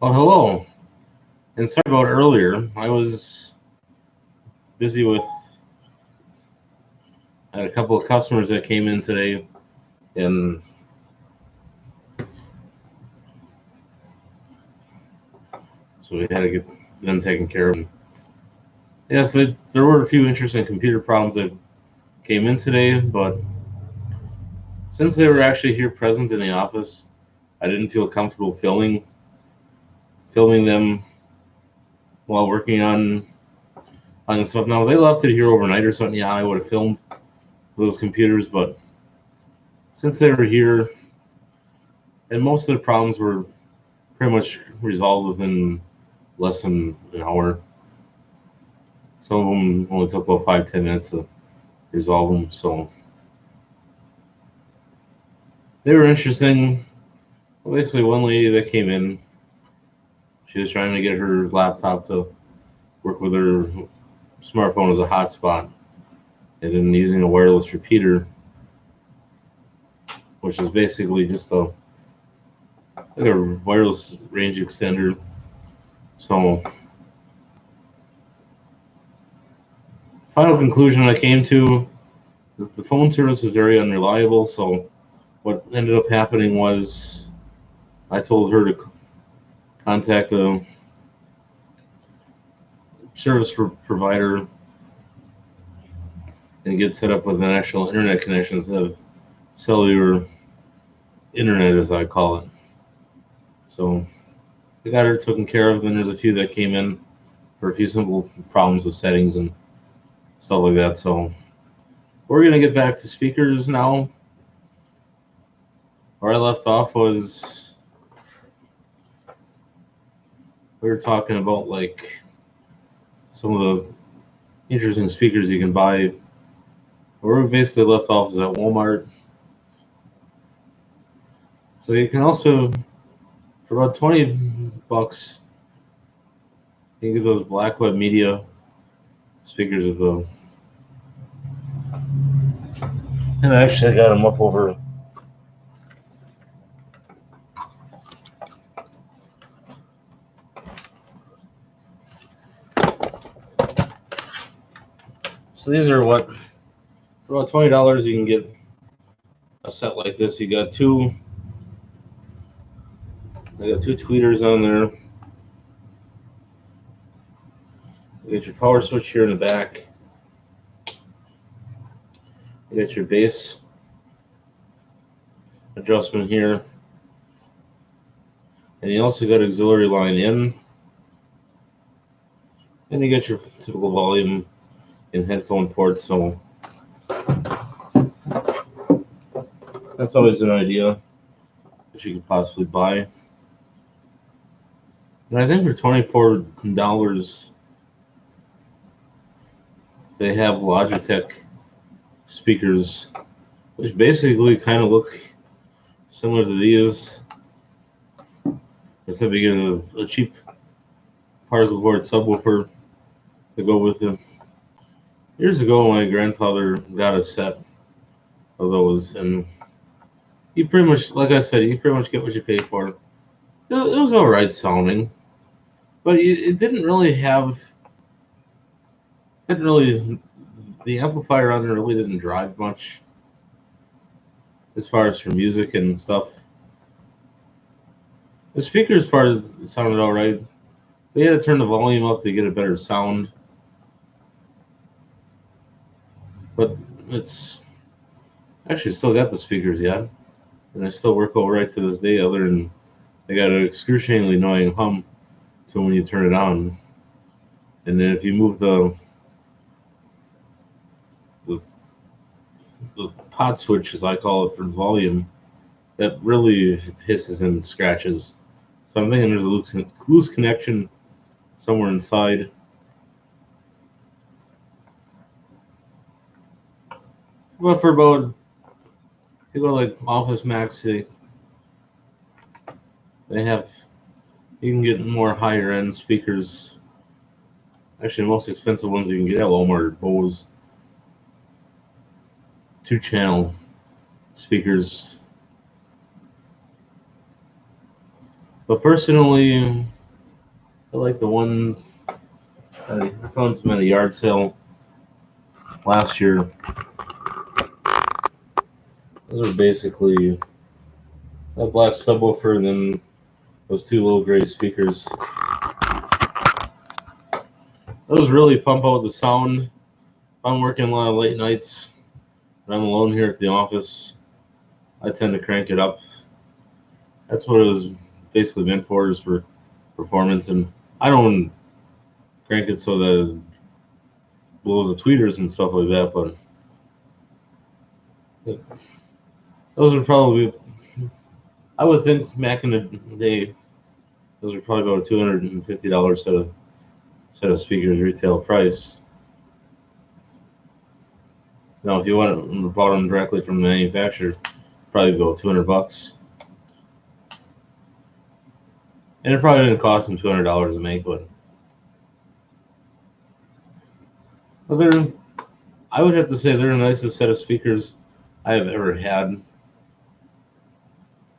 Oh, hello. And sorry about earlier. I was busy with I had a couple of customers that came in today, and so we had to get them taken care of. Yes, there were a few interesting computer problems that came in today, but since they were actually here present in the office, I didn't feel comfortable filming them while working on the stuff. Now, if they left it here overnight or something, yeah, I would have filmed those computers, but since they were here, and most of the problems were pretty much resolved within less than an hour. Some of them only took about 5-10 minutes to resolve them. So they were interesting. Basically, one lady that came in, she was trying to get her laptop to work with her smartphone as a hotspot, and then using a wireless repeater, which is basically just like a wireless range extender. So, final conclusion I came to: the phone service is very unreliable. So, what ended up happening was I told her to contact the service provider and get set up with an actual internet connection instead of cellular internet, as I call it. So I got her taken care of. Then there's a few that came in for a few simple problems with settings and stuff like that. So we're going to get back to speakers now. Where I left off was we were talking about like some of the interesting speakers you can buy. Where we basically left off is at Walmart. So you can also, for about $20, you can get those Blackweb Media speakers as the, and I actually got them up over. So these are what, for about $20 you can get a set like this. I got two tweeters on there. You got your power switch here in the back. You got your bass adjustment here. And you also got auxiliary line in. And you got your typical volume and headphone ports. So that's always an idea that you could possibly buy. And I think for $24, they have Logitech speakers, which basically kind of look similar to these, except you get a cheap particle board subwoofer to go with them. Years ago, my grandfather got a set of those, and you pretty much, like I said, you pretty much get what you pay for. It was all right sounding, but it didn't really the amplifier on there really didn't drive much as far as for music and stuff. The speakers part sounded all right. They had to turn the volume up to get a better sound, but it's actually still got the speakers yet, and they still work all right to this day. Other than they got an excruciatingly annoying hum to when you turn it on, and then if you move the pot switch, as I call it, for volume, that really hisses and scratches. So I'm thinking there's a loose connection somewhere inside. But for about, you go like Office Max, they have, you can get more higher end speakers. Actually, the most expensive ones you can get at Walmart are Bose 2-channel speakers. But personally, I like the ones I found some at a yard sale last year. Those are basically a black subwoofer and then those two little gray speakers. Those really pump out the sound. If I'm working a lot of late nights and I'm alone here at the office, I tend to crank it up. That's what it was basically meant for, is for performance. And I don't crank it so that it blows the tweeters and stuff like that, but those are probably, I would think back in the day, those are probably about a $250 set of speakers retail price. Now, if you bought them directly from the manufacturer, probably about $200. And it probably didn't cost them $200 to make, but they're, I would have to say they're the nicest set of speakers I have ever had.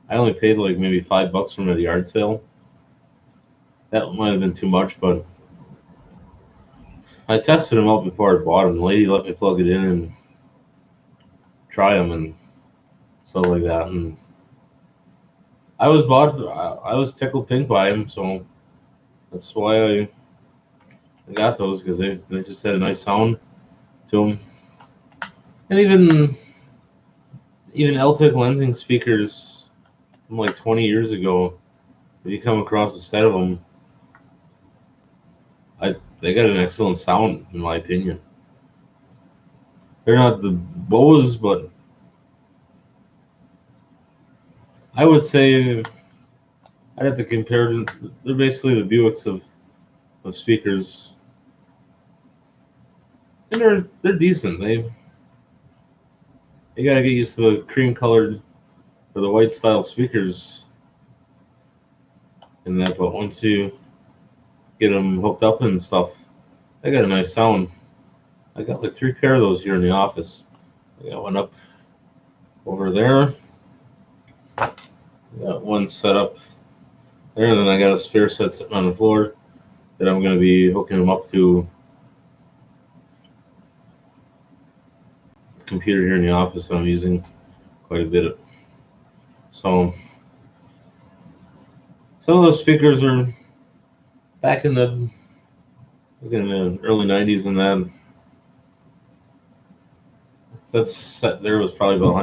I only paid like maybe $5 from a yard sale. That might have been too much, but I tested them out before I bought them. The lady let me plug it in and try them and stuff like that. And I was tickled pink by them, so that's why I got those, because they just had a nice sound to them. And even Eltec lensing speakers from like 20 years ago, if you come across a set of them, they got an excellent sound in my opinion. They're not the Bose, but I would say I'd have to compare them. They're basically the Buicks of speakers, and they're decent. They gotta get used to the cream colored or the white style speakers in that, but once you get them hooked up and stuff, they got a nice sound. I got like 3 pair of those here in the office. I got one up over there. I got one set up there, and then I got a spare set sitting on the floor that I'm going to be hooking them up to the computer here in the office that I'm using quite a bit of. So some of those speakers are back in the early 90s, and that set there was probably about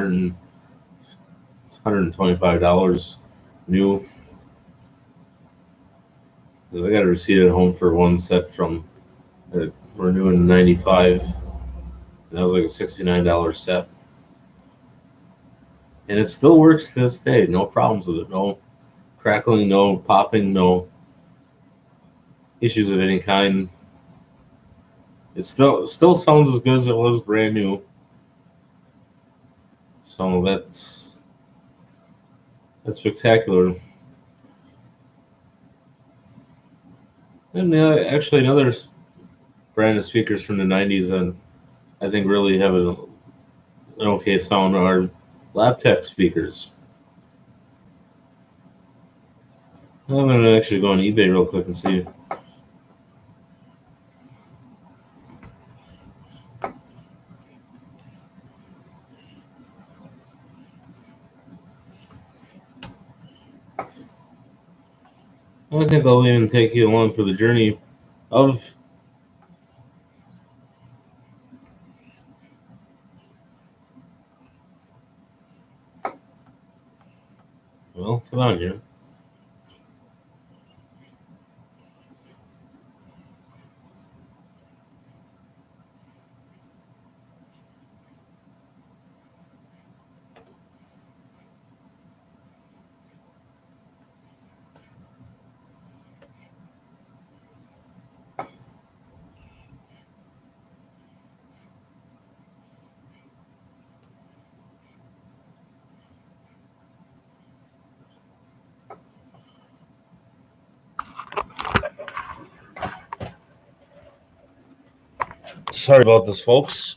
$125 new. I got a receipt at home for one set from were new in '95, and that was like a $69 set. And it still works to this day. No problems with it. No crackling, no popping, no issues of any kind. It still sounds as good as it was brand new. So that's spectacular. And actually, another brand of speakers from the '90s, and I think really have an okay sound, are Laptec speakers. I'm gonna actually go on eBay real quick and see. I think I'll even take you along for the journey of. Well, come on here. Sorry about this, folks.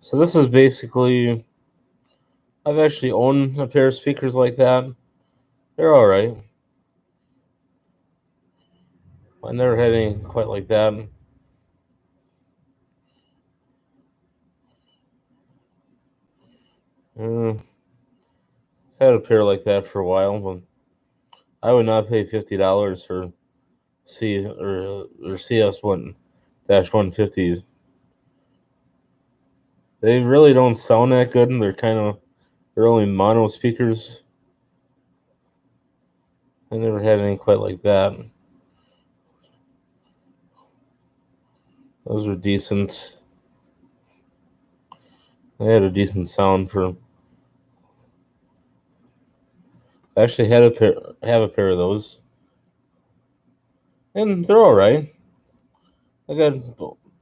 So this is basically, I've actually owned a pair of speakers like that. They're all right. I never had any quite like that. Had a pair like that for a while, but I would not pay $50 for CS1-150s. They really don't sound that good, and they're only mono speakers. I never had any quite like that. Those were decent. They had a decent sound for. I actually have a pair of those, and they're all right. I got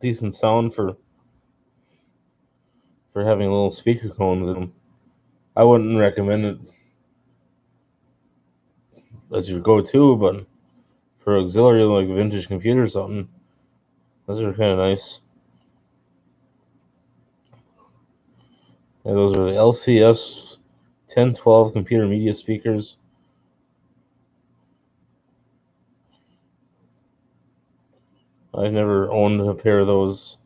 decent sound for having little speaker cones in them. I wouldn't recommend it as your go-to, but for auxiliary like vintage computer or something, those are kind of nice. And those are the LCS 1012 computer media speakers. I've never owned a pair of those.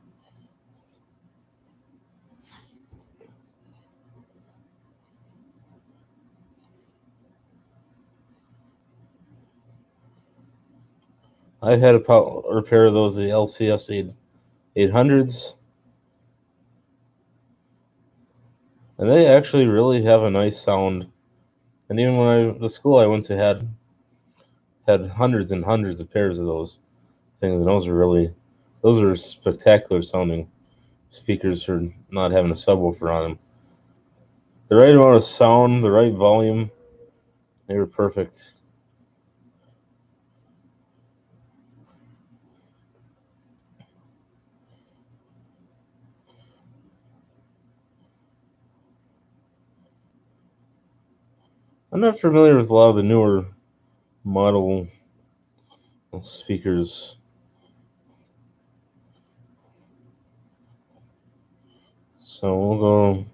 I've had a pair of those, the LCS 800s, and they actually really have a nice sound. And even the school I went to had hundreds and hundreds of pairs of those things, and those are spectacular sounding speakers for not having a subwoofer on them. The right amount of sound, the right volume, they were perfect. I'm not familiar with a lot of the newer model speakers. So we'll go.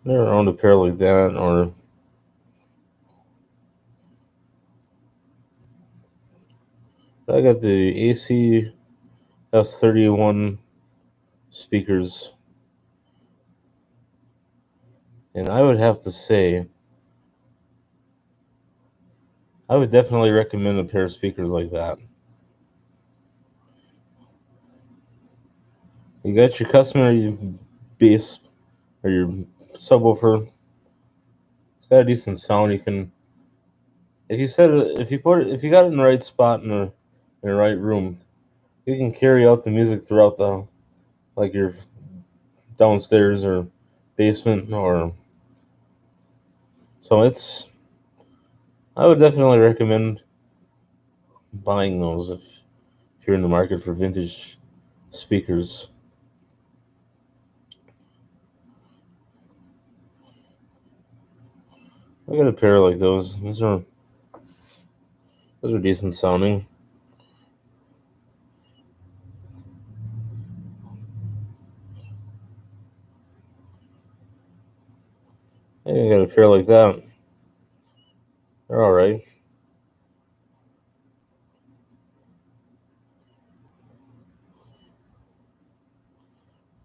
Never owned a pair like that, or I got the AC S31 speakers, and I would have to say I would definitely recommend a pair of speakers like that. You got your customary bass or your subwoofer. It's got a decent sound. You can, if you got it in the right spot in the right room, you can carry out the music throughout like your downstairs or basement or so it's. I would definitely recommend buying those if you're in the market for vintage speakers. I got a pair like those. Those are decent sounding. Hey, I got a pair like that. They're all right.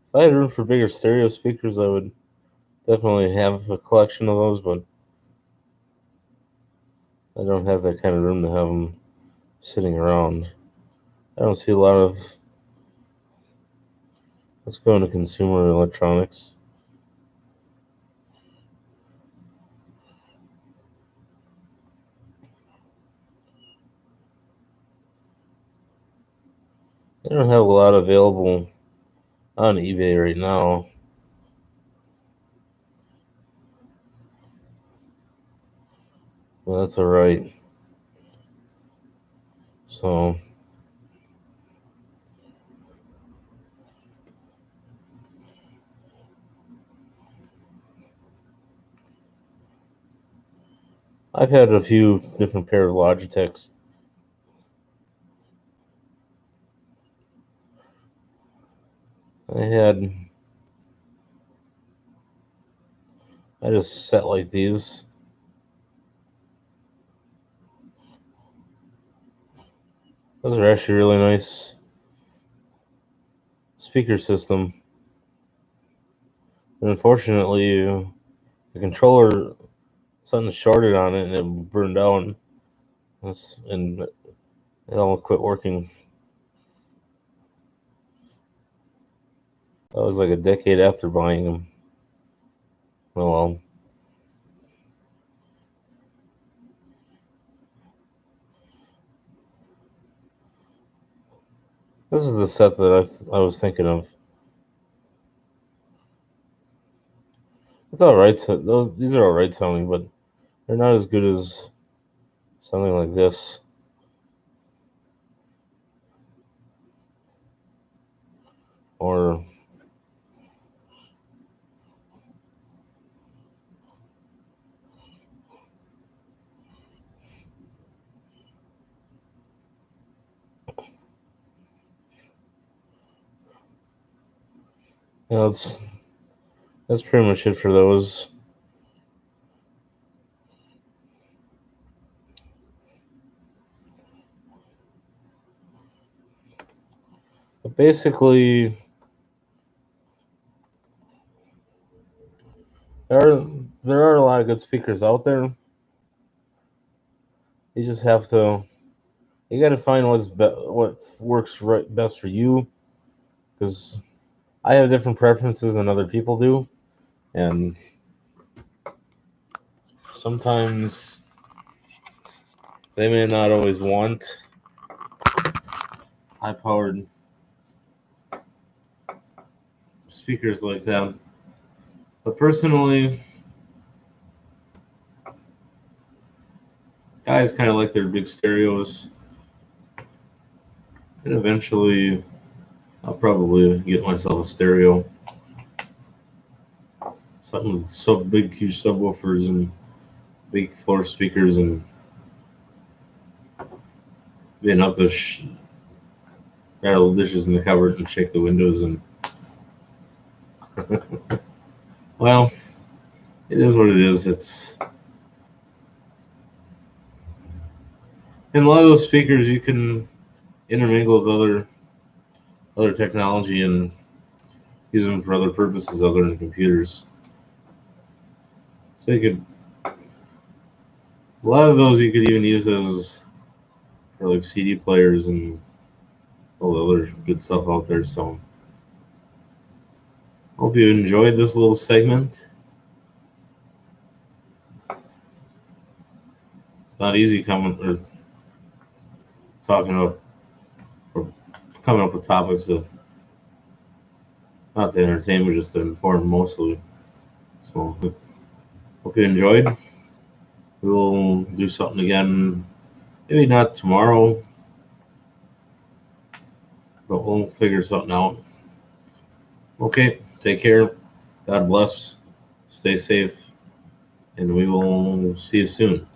If I had room for bigger stereo speakers, I would definitely have a collection of those, but I don't have that kind of room to have them sitting around. I don't see a lot of. Let's go into consumer electronics. They don't have a lot available on eBay right now. Well, that's alright. So I've had a few different pair of Logitechs. I just set like these. Those are actually really nice speaker system. And unfortunately, the controller, something shorted on it and it burned out. And it all quit working. That was like a decade after buying them. Oh well. This is the set that I was thinking of. It's all right. These are all right sounding, but they're not as good as something like this. Or yeah, that's pretty much it for those. But basically, there are a lot of good speakers out there. You just have to you got to find what works best for you, because I have different preferences than other people do, and sometimes they may not always want high-powered speakers like that. But personally, guys kind of like their big stereos, and eventually I'll probably get myself a stereo, something with big, huge subwoofers and big floor speakers, and be enough to rattle the dishes in the cupboard and shake the windows. And well, it is what it is. And a lot of those speakers you can intermingle with other technology and use them for other purposes other than computers. So you could a lot of those you could even use as for like CD players and all the other good stuff out there. So hope you enjoyed this little segment. It's not easy talking about or coming up with topics that not to entertain, but just to inform mostly. So hope you enjoyed. We'll do something again, maybe not tomorrow, but we'll figure something out. Okay, take care. God bless. Stay safe, and we will see you soon.